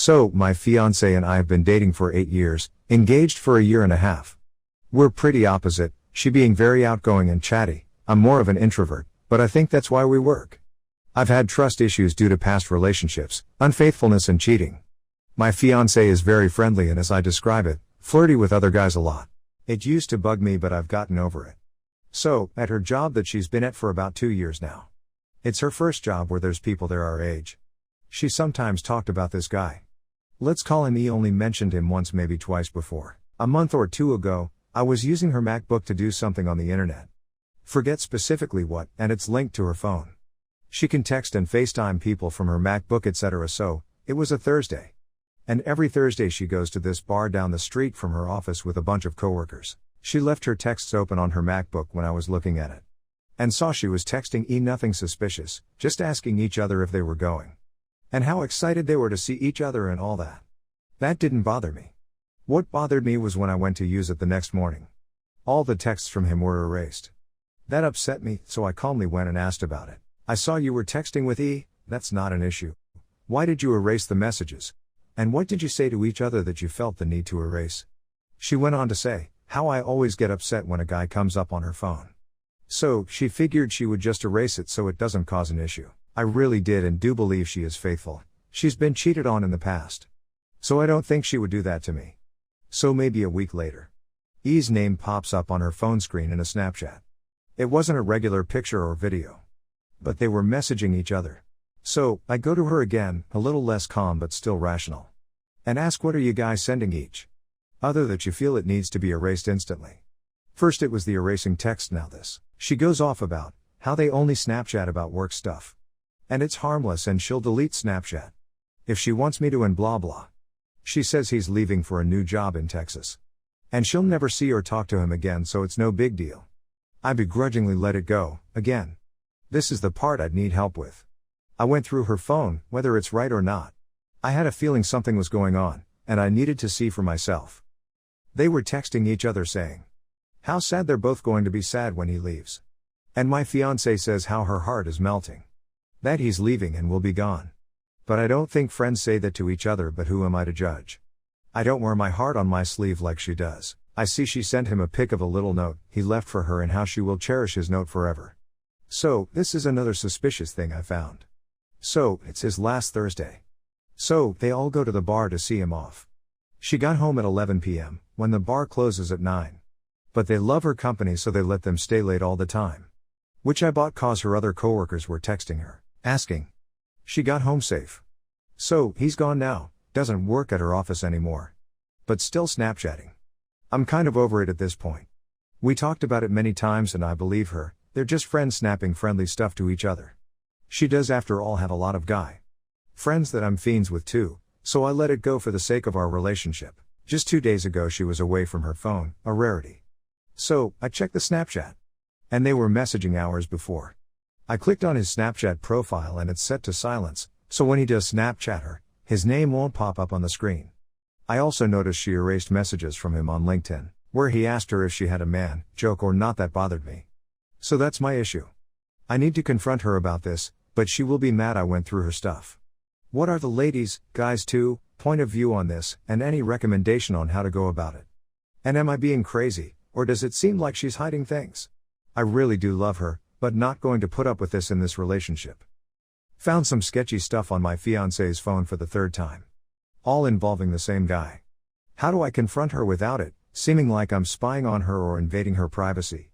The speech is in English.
So, my fiancé and I have been dating for 8 years, engaged for a year and a half. We're pretty opposite, she being very outgoing and chatty, I'm more of an introvert, but I think that's why we work. I've had trust issues due to past relationships, unfaithfulness and cheating. My fiancé is very friendly and, as I describe it, flirty with other guys a lot. It used to bug me, but I've gotten over it. So, at her job that she's been at for about 2 years now. It's her first job where there's people there our age. She sometimes talked about this guy. Let's call him E. Only mentioned him once, maybe twice before. A month or two ago, I was using her MacBook to do something on the internet. Forget specifically what, and it's linked to her phone. She can text and FaceTime people from her MacBook, etc. So, it was a Thursday. And every Thursday she goes to this bar down the street from her office with a bunch of coworkers. She left her texts open on her MacBook when I was looking at it. And saw she was texting E. Nothing suspicious, just asking each other if they were going. And how excited they were to see each other and all that. That didn't bother me. What bothered me was when I went to use it the next morning. All the texts from him were erased. That upset me, so I calmly went and asked about it. I saw you were texting with E, that's not an issue. Why did you erase the messages? And what did you say to each other that you felt the need to erase? She went on to say, how I always get upset when a guy comes up on her phone. So, she figured she would just erase it so it doesn't cause an issue. I really did and do believe she is faithful. She's been cheated on in the past. So I don't think she would do that to me. So maybe a week later. E's name pops up on her phone screen in a Snapchat. It wasn't a regular picture or video. But they were messaging each other. So, I go to her again, a little less calm but still rational. And ask, what are you guys sending each? Other that you feel it needs to be erased instantly. First it was the erasing text, now this. She goes off about how they only Snapchat about work stuff. And it's harmless and she'll delete Snapchat. If she wants me to and blah blah. She says he's leaving for a new job in Texas. And she'll never see or talk to him again, so it's no big deal. I begrudgingly let it go, again. This is the part I'd need help with. I went through her phone, whether it's right or not. I had a feeling something was going on, and I needed to see for myself. They were texting each other saying how sad they're both going to be sad when he leaves. And my fiancé says how her heart is melting. That he's leaving and will be gone. But I don't think friends say that to each other, but who am I to judge? I don't wear my heart on my sleeve like she does. I see she sent him a pic of a little note he left for her and how she will cherish his note forever. So, this is another suspicious thing I found. So, it's his last Thursday. So, they all go to the bar to see him off. She got home at 11 p.m., when the bar closes at 9. But they love her company, so they let them stay late all the time. Which I bought cause her other coworkers were texting her, asking. She got home safe. So, he's gone now, doesn't work at her office anymore. But still Snapchatting. I'm kind of over it at this point. We talked about it many times and I believe her, they're just friends snapping friendly stuff to each other. She does after all have a lot of guy friends that I'm fiends with too, so I let it go for the sake of our relationship. Just 2 days ago she was away from her phone, a rarity. So, I checked the Snapchat. And they were messaging hours before. I clicked on his Snapchat profile and it's set to silence, so when he does Snapchat her, his name won't pop up on the screen. I also noticed she erased messages from him on LinkedIn, where he asked her if she had a man, joke or not. That bothered me. So that's my issue. I need to confront her about this, but she will be mad I went through her stuff. What are the ladies, guys too, point of view on this, and any recommendation on how to go about it? And am I being crazy, or does it seem like she's hiding things? I really do love her, but not going to put up with this in this relationship. Found some sketchy stuff on my fiancé's phone for the 3rd time. All involving the same guy. How do I confront her without it seeming like I'm spying on her or invading her privacy?